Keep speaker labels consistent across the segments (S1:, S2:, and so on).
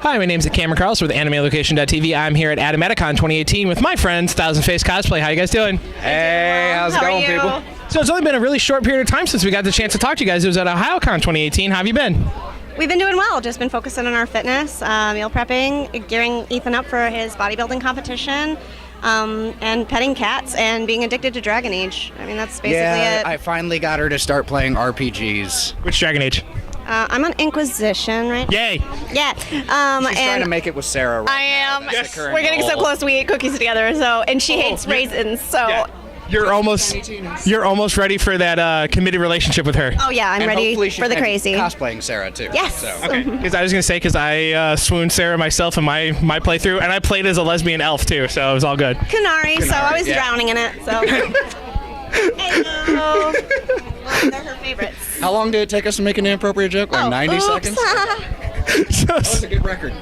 S1: Hi, my name's Cameron Carlson with AnimeLocation.tv. I'm here at Animatic 2018 with my friends, Thousand Face Cosplay. How you guys doing?
S2: Hey, how's it going, people?
S1: So it's only been a really short period of time since we got the chance to talk to you guys. It was at OhioCon 2018. How have you been?
S3: We've been doing well, just been focusing on our fitness, meal prepping, gearing Ethan up for his bodybuilding competition, and petting cats and being addicted to Dragon Age. I mean, that's basically it.
S2: I finally got her to start playing RPGs.
S1: Which Dragon Age?
S3: I'm on Inquisition, right?
S1: Yay!
S3: Yeah.
S2: She's trying to make it with Sarah right
S3: I am.
S2: now. That's the current
S3: We're getting so
S2: goal.
S3: close. We eat cookies together, and she hates raisins. So.
S1: Yeah. You're almost ready for that committed relationship with her.
S3: Oh yeah, I'm
S2: And
S3: ready
S2: hopefully she-
S3: for the
S2: and
S3: crazy.
S2: cosplaying Sarah too.
S3: Yes.
S2: So.
S1: Okay. Because I was gonna say, because I swooned Sarah myself in my playthrough, and I played as a lesbian elf too, so it was all good.
S3: Canary, so I was
S2: yeah.
S3: drowning in it. So. Hello. Well, they're her favorites.
S2: How long did it take us to make an inappropriate joke? Like 90
S3: oops.
S2: seconds? That was a good record.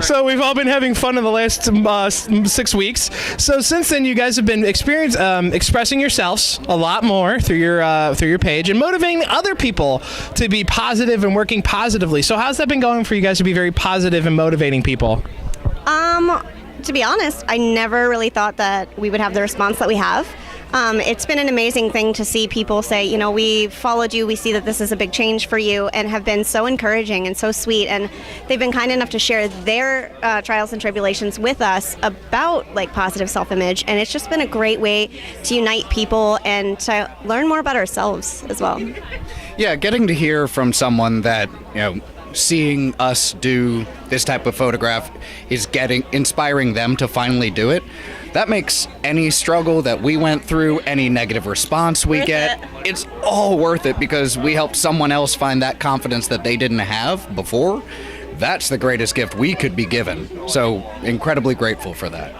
S1: So we've all been having fun in the last 6 weeks. So since then, you guys have been expressing yourselves a lot more through your page and motivating other people to be positive and working positively. So how's that been going for you guys to be very positive and motivating people?
S3: To be honest, I never really thought that we would have the response that we have. It's been an amazing thing to see people say, you know, we followed you, we see that this is a big change for you, and have been so encouraging and so sweet. And they've been kind enough to share their trials and tribulations with us about like positive self-image. And it's just been a great way to unite people and to learn more about ourselves as well.
S2: Yeah, getting to hear from someone that, seeing us do this type of photograph is inspiring them to finally do it. That makes any struggle that we went through, any negative response we get, it's all worth it because we helped someone else find that confidence that they didn't have before. That's the greatest gift we could be given. So incredibly grateful for that.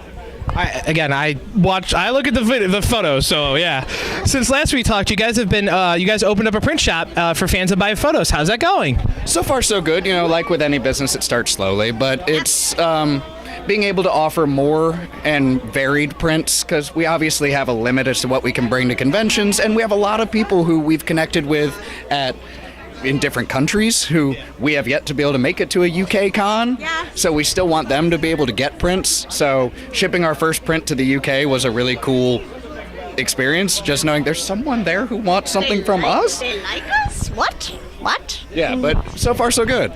S1: I look at the photos. So yeah, since last we talked, you guys opened up a print shop for fans to buy photos. How's that going?
S2: So far, so good. Like with any business, it starts slowly, but it's being able to offer more and varied prints because we obviously have a limit as to what we can bring to conventions, and we have a lot of people who we've connected with in different countries who we have yet to be able to make it to a UK con.
S3: Yeah.
S2: So we still want them to be able to get prints. So shipping our first print to the UK was a really cool experience, just knowing there's someone there who wants something from us.
S3: They like us? What?
S2: Yeah, but so far so good.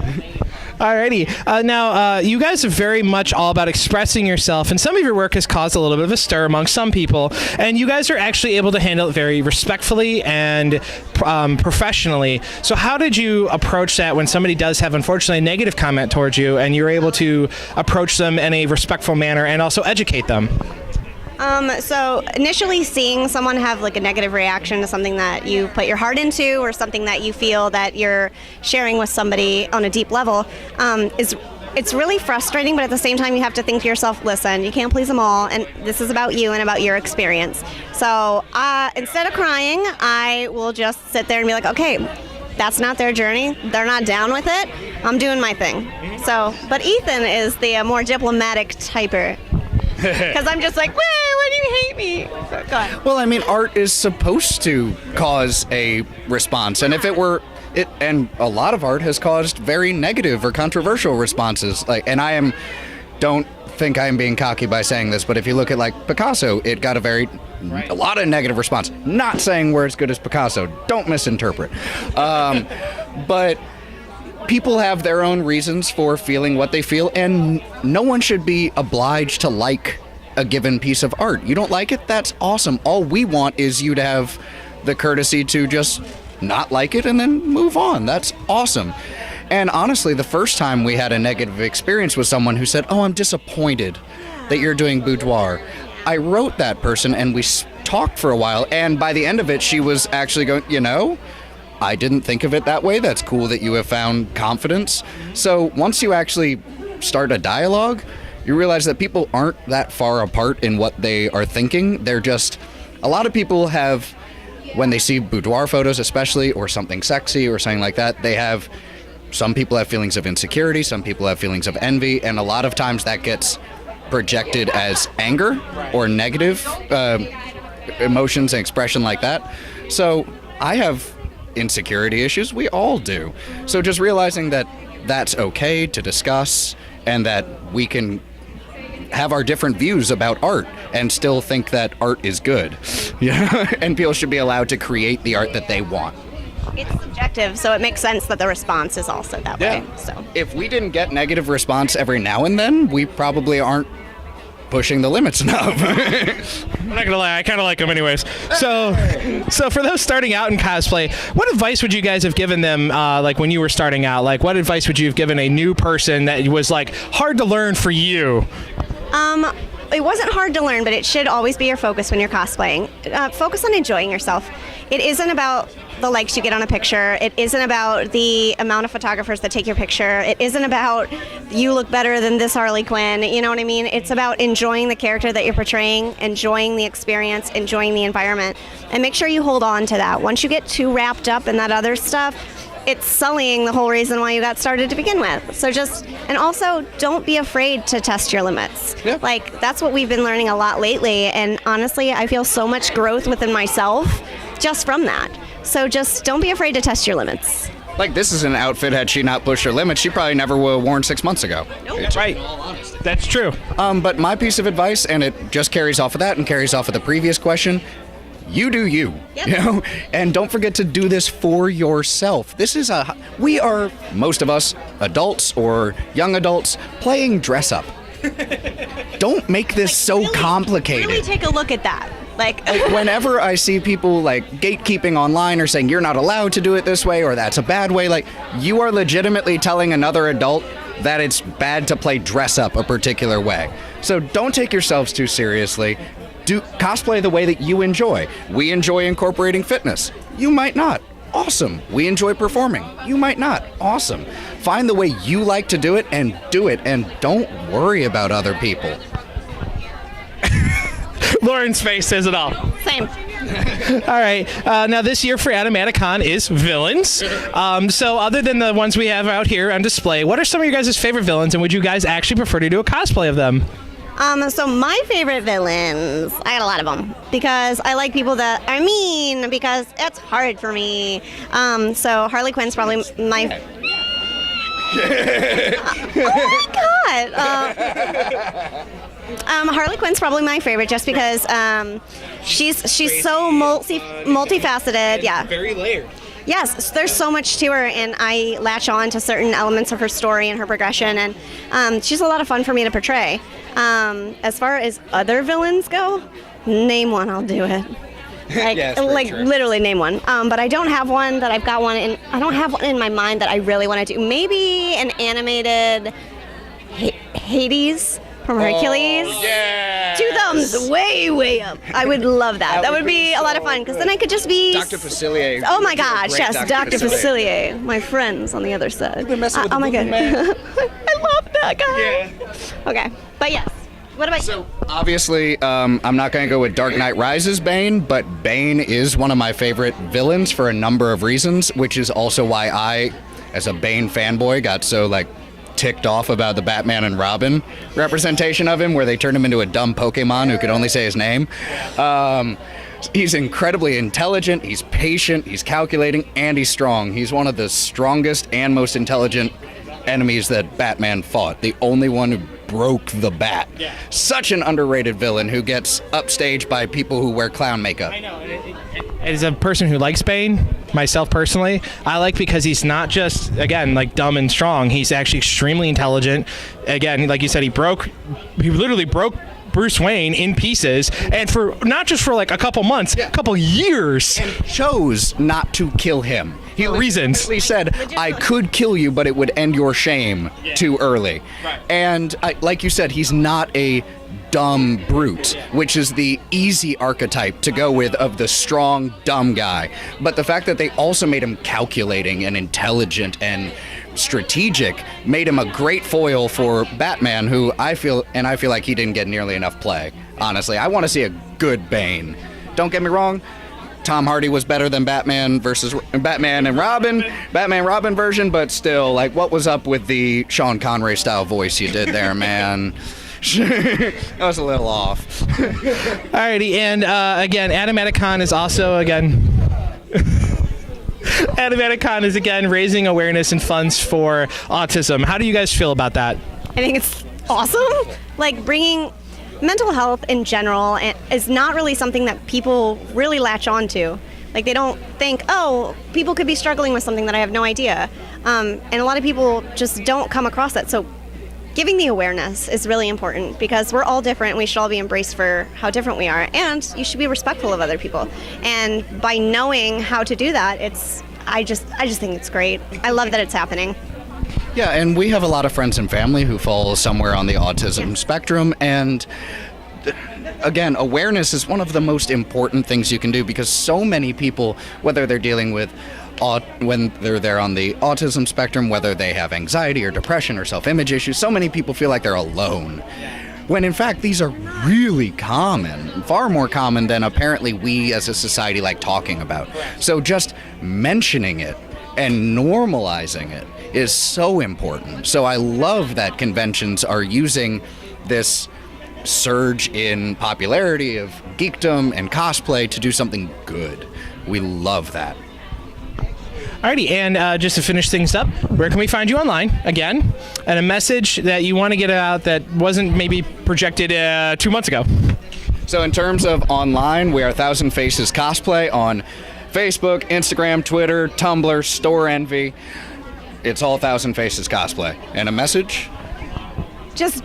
S1: Alrighty. Now, you guys are very much all about expressing yourself, and some of your work has caused a little bit of a stir among some people, and you guys are actually able to handle it very respectfully and professionally. So how did you approach that when somebody does have, unfortunately, a negative comment towards you, and you're able to approach them in a respectful manner and also educate them?
S3: So initially seeing someone have like a negative reaction to something that you put your heart into or something that you feel that you're sharing with somebody on a deep level it's really frustrating, but at the same time you have to think to yourself, listen, you can't please them all, and this is about you and about your experience. So instead of crying, I will just sit there and be like, okay, that's not their journey. They're not down with it. I'm doing my thing. So, but Ethan is the more diplomatic typer. Because I'm just like, why do you hate me? So, go ahead.
S2: Well, I mean, art is supposed to cause a response, and if it were, and a lot of art has caused very negative or controversial responses. And don't think I'm being cocky by saying this, but if you look at like Picasso, it got a lot of negative response. Not saying we're as good as Picasso. Don't misinterpret. But people have their own reasons for feeling what they feel, and no one should be obliged to like a given piece of art. You don't like it? That's awesome. All we want is you to have the courtesy to just not like it and then move on. That's awesome. And honestly, the first time we had a negative experience with someone who said, "Oh, I'm disappointed that you're doing boudoir," I wrote that person and we talked for a while, and by the end of it, she was actually going, I didn't think of it that way. That's cool that you have found confidence. So once you actually start a dialogue, you realize that people aren't that far apart in what they are thinking. They're just, a lot of people have, when they see boudoir photos especially, or something sexy or something like that, some people have feelings of insecurity, some people have feelings of envy, and a lot of times that gets projected as anger or negative emotions and expression like that. So I have insecurity issues. We all do. So just realizing that that's okay to discuss, and that we can have our different views about art and still think that art is good. Yeah, and people should be allowed to create the art that they want.
S3: It's subjective, so it makes sense that the response is also that way. So
S2: If we didn't get negative response every now and then, we probably aren't pushing the limits enough.
S1: I'm not gonna lie, I kind of like them anyways. So for those starting out in cosplay, what advice would you guys have given them, like when you were starting out? Like, what advice would you have given a new person that was like hard to learn for you?
S3: It wasn't hard to learn, but it should always be your focus when you're cosplaying. Focus on enjoying yourself. It isn't about the likes you get on a picture. It isn't about the amount of photographers that take your picture. It isn't about you look better than this Harley Quinn. You know what I mean? It's about enjoying the character that you're portraying, enjoying the experience, enjoying the environment, and make sure you hold on to that. Once you get too wrapped up in that other stuff, it's sullying the whole reason why you got started to begin with. So and also don't be afraid to test your limits.
S2: Yeah.
S3: Like, that's what we've been learning a lot lately, and honestly, I feel so much growth within myself just from that. So just don't be afraid to test your limits.
S2: Like, this is an outfit, had she not pushed her limits, she probably never would have worn 6 months ago.
S3: Nope.
S1: Right. That's true.
S2: But my piece of advice, and it just carries off of that and carries off of the previous question, you do you.
S3: Yep.
S2: You know, and don't forget to do this for yourself. We are, most of us, adults or young adults, playing dress up. Don't make this so complicated.
S3: Really take a look at that. Like
S2: Whenever I see people like gatekeeping online or saying you're not allowed to do it this way or that's a bad way, like, you are legitimately telling another adult that it's bad to play dress up a particular way. So don't take yourselves too seriously. Do cosplay the way that you enjoy. We enjoy incorporating fitness. You might not. Awesome. We enjoy performing. You might not. Awesome. Find the way you like to do it, and don't worry about other people.
S1: Lauren's face says it all.
S3: same.
S1: All right. Now, this year for Animatic is villains. So other than the ones we have out here on display, what are some of your guys' favorite villains, and would you guys actually prefer to do a cosplay of them?
S3: So my favorite villains, I got a lot of them because I like people that are mean because it's hard for me. So Harley Quinn's probably my. Oh my God. Harley Quinn's probably my favorite just because she's so multifaceted. Yeah.
S1: Very layered.
S3: Yes, there's so much to her, and I latch on to certain elements of her story and her progression, and she's a lot of fun for me to portray. As far as other villains go, name one, I'll do it. Like,
S2: Yes,
S3: literally name one. But I don't have one that I've got one in. I don't have one in my mind that I really want to do. Maybe an animated Hades from Hercules.
S2: Oh, yes.
S3: 2 thumbs, way up. I would love that. That would be a lot of fun because then I could just be.
S2: Dr. Facilier.
S3: Oh my gosh,
S2: Great
S3: yes, Dr. Facilier, my friends on the other side.
S2: been messing with
S3: Oh
S2: the
S3: my
S2: Boom
S3: god,
S2: Man.
S3: I love that guy.
S2: Yeah.
S3: Okay, but yes. What about you?
S2: So obviously, I'm not going to go with Dark Knight Rises Bane, but Bane is one of my favorite villains for a number of reasons, which is also why I, as a Bane fanboy, got so ticked off about the Batman and Robin representation of him, where they turned him into a dumb Pokemon who could only say his name. He's incredibly intelligent, he's patient, he's calculating, and he's strong. He's one of the strongest and most intelligent enemies that Batman fought. The only one who broke the bat.
S1: Yeah.
S2: Such an underrated villain who gets upstaged by people who wear clown makeup.
S1: I know. As a person who likes Bane, myself personally, I like because he's not just, again, dumb and strong. He's actually extremely intelligent. Again, like you said, he literally broke Bruce Wayne in pieces, and for not just for a couple months, a couple years.
S2: And chose not to kill him. He
S1: Reasons.
S2: He said, I could kill you, but it would end your shame too early.
S1: Right.
S2: And like you said, he's not a dumb brute, which is the easy archetype to go with of the strong, dumb guy. But the fact that they also made him calculating and intelligent and strategic made him a great foil for Batman, who I feel like he didn't get nearly enough play. Honestly, I want to see a good Bane. Don't get me wrong, Tom Hardy was better than Batman versus Batman and Robin version, but still, what was up with the Sean Connery style voice you did there, man? That was a little off.
S1: Alrighty, and again, Animatic is also, again... Animatic is again raising awareness and funds for autism. How do you guys feel about that?
S3: I think it's awesome. Like, bringing mental health in general is not really something that people really latch on to. Like, they don't think, oh, people could be struggling with something that I have no idea. And a lot of people just don't come across that. So giving the awareness is really important, because we're all different. We should all be embraced for how different we are. And you should be respectful of other people. And by knowing how to do that, I just think it's great. I love that it's happening.
S2: Yeah, and we have a lot of friends and family who fall somewhere on the autism spectrum, and again, awareness is one of the most important things you can do, because so many people, whether they're dealing with when they're on the autism spectrum, whether they have anxiety or depression or self-image issues, so many people feel like they're alone. When in fact, these are really common, far more common than apparently we as a society like talking about. So just mentioning it and normalizing it is so important. So I love that conventions are using this surge in popularity of geekdom and cosplay to do something good. We love that.
S1: Alrighty, and just to finish things up, where can we find you online, again, and a message that you want to get out that wasn't maybe projected 2 months ago?
S2: So in terms of online, we are Thousand Faces Cosplay on Facebook, Instagram, Twitter, Tumblr, Store Envy. It's all Thousand Faces Cosplay. And a message?
S3: Just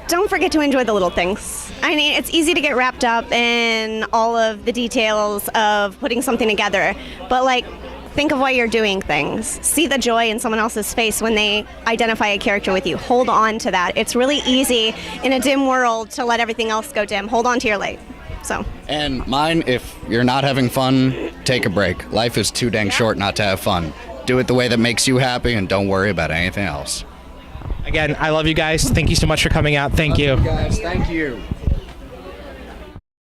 S3: don't forget to enjoy the little things. I mean, it's easy to get wrapped up in all of the details of putting something together, but like, think of why you're doing things. See the joy in someone else's face when they identify a character with you. Hold on to that. It's really easy in a dim world to let everything else go dim. Hold on to your light. So. And
S2: mine, if you're not having fun, take a break. Life is too dang short not to have fun. Do it the way that makes you happy, and don't worry about anything else.
S1: Again, I love you guys. Thank you so much for coming out. Thank you.
S2: Guys, thank you.